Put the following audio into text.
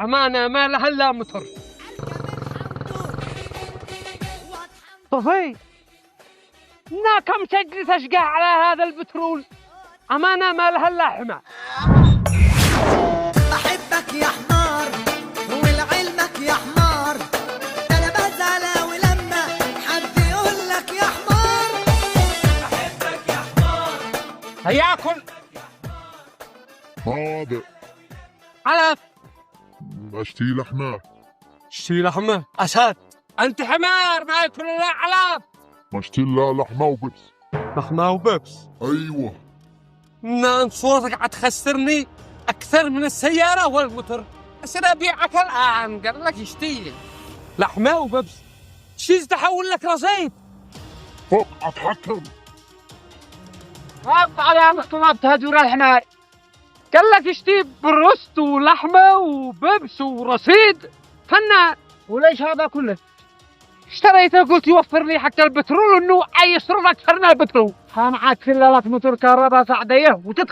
أمانة ما لها إلا متر. طفي نا كم تجلس أشقى على هذا البترول، أمانة ما لها إلا حمى. بحبك يا حمار ولعلمك يا حمار، أنا بزعل ولما حد يقول لك يا حمار. بحبك يا حمار. هياكل حاضر. علف. اشتي لحمة. اشتري لحمة أسد. أنت حمار ما ياكل إلا علف. اشتي لا لحمة وبس. لحمة وبيبس. ايوه. نان صوتك عتخسرني أكثر من السيارة والمتر. أصير أبيعك الآن. قال لك اشتيلي لحمة وبيبس. شيز تحول لك رصيد. فوق اتحكم. هات على مخطوطات هدور الحمار. قال لك اشتي بروست ولحمة وبيبس ورصيد. فنان. وليش هذا كله؟ اشتريته قلت يوفر لي حتى البترول انه يصرف اكثر من البترول. ها معك سلالات موتور كهرباء سعديه وتدخل